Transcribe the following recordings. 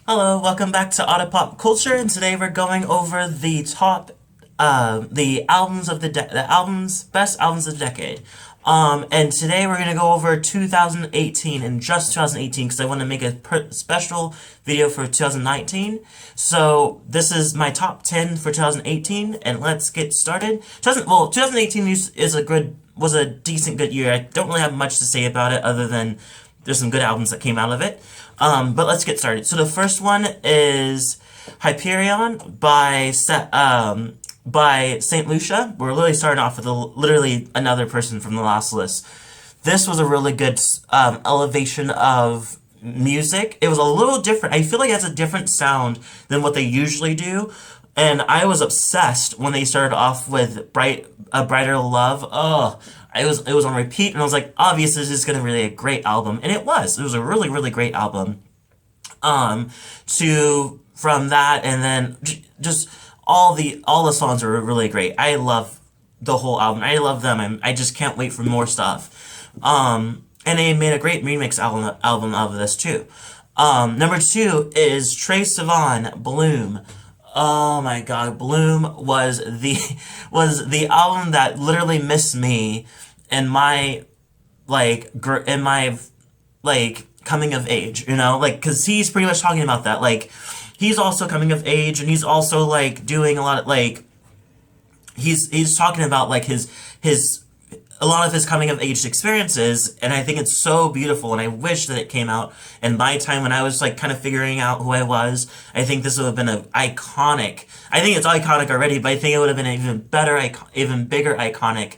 Hello, welcome back to Auto Pop Culture, and today we're going over the top, the albums of best albums of the decade. And today we're gonna go over 2018 and just 2018 because I want to make a special video for 2019. So this is my top 10 for 2018, and let's get started. 2018 was a decent good year. I don't really have much to say about it other than there's some good albums that came out of it. But let's get started. So the first one is Hyperion by Saint Lucia. We're literally starting off with literally another person from the last list. This was a really good elevation of music. It was a little different. I feel like it has a different sound than what they usually do. And I was obsessed when they started off with Brighter Love. Oh, it was on repeat, and I was like, obviously this is gonna be really a great album, and it was. It was a really, really great album. From that, and then just all the songs are really great. I love the whole album. I love them. I just can't wait for more stuff. And they made a great remix album of this too. Number two is Troye Sivan, Bloom. Oh my God, Bloom was the album that literally missed me in my coming of age, because he's pretty much talking about that. Like, he's also coming of age, and he's also like doing a lot of he's talking about like his a lot of his coming of age experiences, and I think it's so beautiful, and I wish that it came out in my time when I was like kind of figuring out who I was. I think this would have been I think it's iconic already, but I think it would have been an even better, even bigger iconic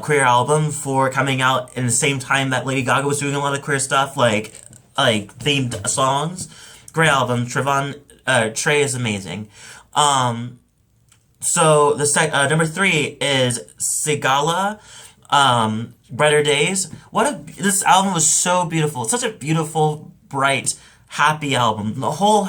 queer album for coming out in the same time that Lady Gaga was doing a lot of queer stuff, like themed songs. Great album. Troye is amazing. So the number three is Sigala, Brighter Days. This album was so beautiful. It's such a beautiful, bright, happy album. The whole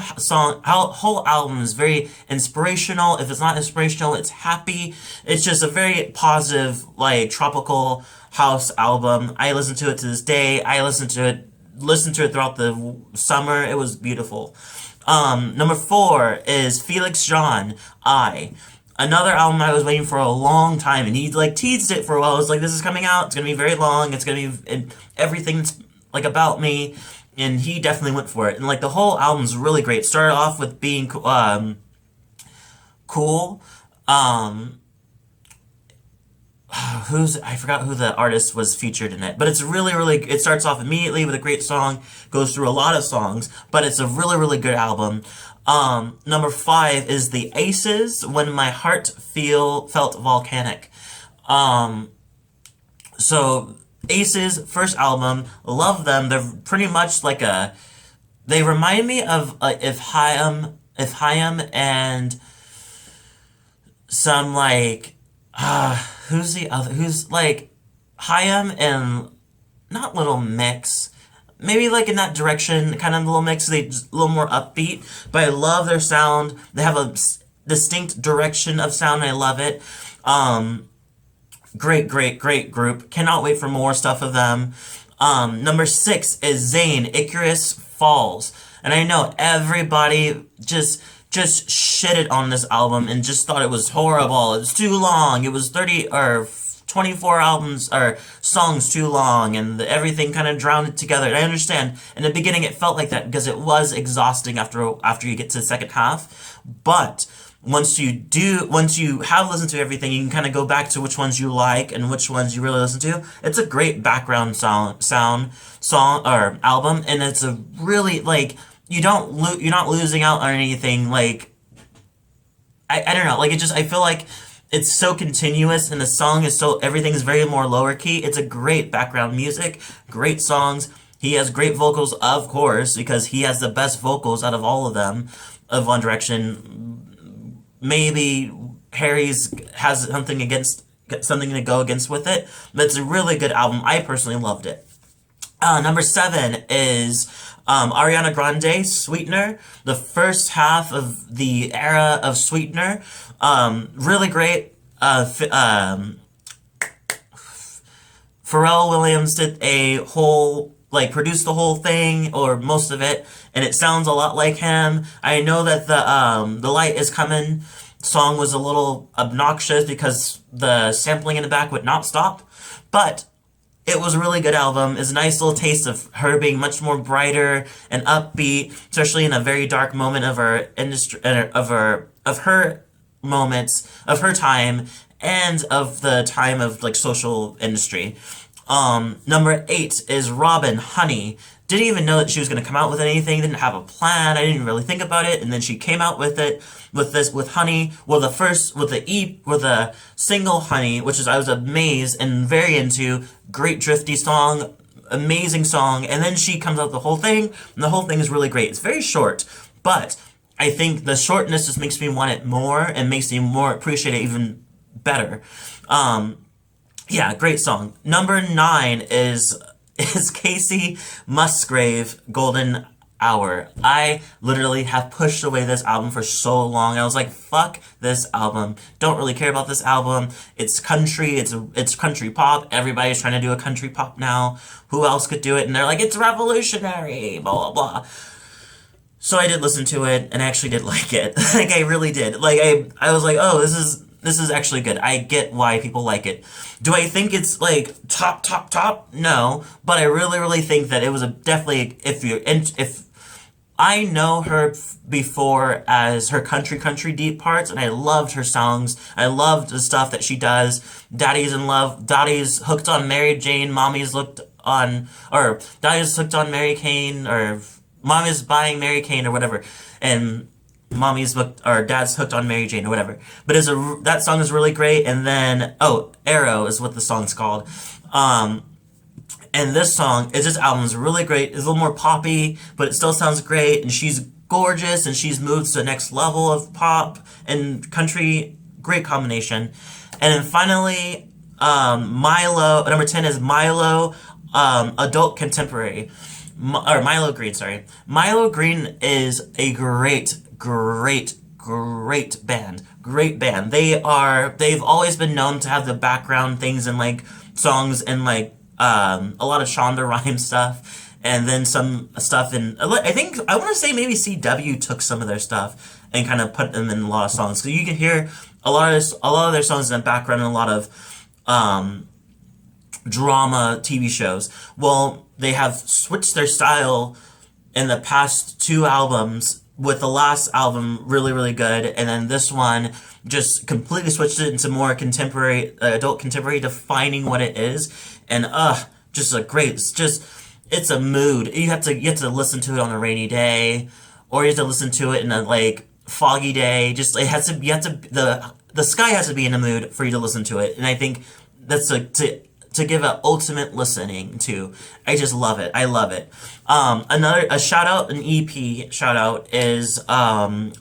album is very inspirational. If it's not inspirational, it's happy. It's just a very positive, like, tropical house album. I listen to it to this day. I listened to it throughout the summer. It was beautiful. Number four is Felix John, Another album I was waiting for a long time, and he like teased it for a while. I was like, this is coming out, it's gonna be very long, it's gonna be everything's like about me, and he definitely went for it. And like the whole album's really great. Started off with being cool. I forgot who the artist was featured in it, but it's really, really, it starts off immediately with a great song, goes through a lot of songs, but it's a really, really good album. Number five is the Aces, When My Heart Felt Volcanic. So Aces, first album, love them. They're pretty much like they remind me of if Hayam and some who's like Hayam and not Little Mix, maybe like in that direction, kind of Little Mix. They just a little more upbeat, but I love their sound. They have a distinct direction of sound, and I love it. Great group. Cannot wait for more stuff of them. Number six is Zayn, Icarus Falls, and I know everybody just shitted on this album and just thought it was horrible. It was too long. It was 30 or 24 albums or songs too long, and everything kind of drowned it together. And I understand in the beginning it felt like that because it was exhausting after you get to the second half. But once you have listened to everything, you can kind of go back to which ones you like and which ones you really listen to. It's a great background song or album, and it's a really you're not losing out on anything. Like I don't know, like I feel like it's so continuous, and the song is everything's very more lower key. It's a great background music, great songs. He has great vocals, of course, because he has the best vocals out of all of them of One Direction. Maybe Harry's has something to go against with it, but it's a really good album. I personally loved it. Number seven is Ariana Grande, Sweetener, the first half of the era of Sweetener. Really great. Pharrell Williams did a whole like produced the whole thing or most of it, and it sounds a lot like him. I know that the Light Is Coming song was a little obnoxious because the sampling in the back would not stop, but it was a really good album. It's a nice little taste of her being much more brighter and upbeat, especially in a very dark moment of her industry, of her moments, of her time, and of the time of like social industry. Number 8 is Robin, Honey. Didn't even know that she was going to come out with anything. Didn't have a plan. I didn't really think about it, and then she came out with it, with Honey. Well, with the single Honey, which is I was amazed and very into. Great drifty song, amazing song, and then she comes out with the whole thing, and the whole thing is really great. It's very short, but I think the shortness just makes me want it more and makes me more appreciate it even better. Yeah, great song. Number 9 is Casey Musgrave, Golden Hour. I literally have pushed away this album for so long. I was like, fuck this album. Don't really care about this album. It's country. It's country pop. Everybody's trying to do a country pop now. Who else could do it? And they're like, it's revolutionary, blah, blah, blah. So I did listen to it, and I actually did like it. Like, I really did. Like, I was like, oh, this is actually good. I get why people like it. Do I think it's like top? No, but I really think that it was definitely, if I know her before as her country deep parts, and I loved her songs. I loved the stuff that she does. Daddy's in Love. Daddy's hooked on Mary Jane. Daddy's hooked on Mary Kane, or Mommy's buying Mary Kane or whatever, and Dad's hooked on Mary Jane or whatever. But that song is really great. And then Arrow is what the song's called. And this album is really great. It's a little more poppy, but it still sounds great. And she's gorgeous, and she's moved to the next level of pop and country. Great combination. And then finally, Milo. Number 10 is Milo, Adult Contemporary. Milo Green, sorry. Milo Green is a great band. Great band. They've always been known to have the background things and like songs and like a lot of Shonda Rhimes stuff, and then some stuff in, I want to say maybe CW took some of their stuff and kind of put them in a lot of songs. So you can hear a lot of their songs in the background in a lot of drama TV shows. Well, they have switched their style in the past 2 albums, with the last album really good, and then this one just completely switched it into more contemporary, adult contemporary, defining what it is, and it's a mood. You have to listen to it on a rainy day, or you have to listen to it in a like foggy day. Just the sky has to be in the mood for you to listen to it, and I think that's to give an ultimate listening to. I just love it. I love it. A shout out, an EP shout out is Liam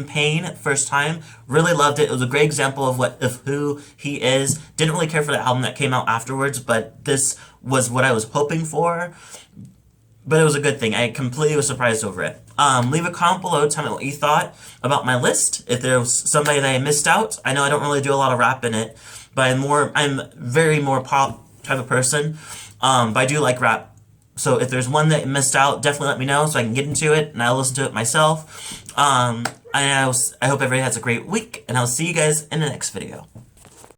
Payne, First Time. Really loved it. It was a great example of who he is. Didn't really care for the album that came out afterwards, but this was what I was hoping for. But it was a good thing. I completely was surprised over it. Leave a comment below, tell me what you thought about my list. If there was somebody that I missed out. I know I don't really do a lot of rap in it, but I'm very more pop type of person. But I do like rap. So if there's one that I missed out, definitely let me know so I can get into it and I'll listen to it myself. I hope everybody has a great week, and I'll see you guys in the next video.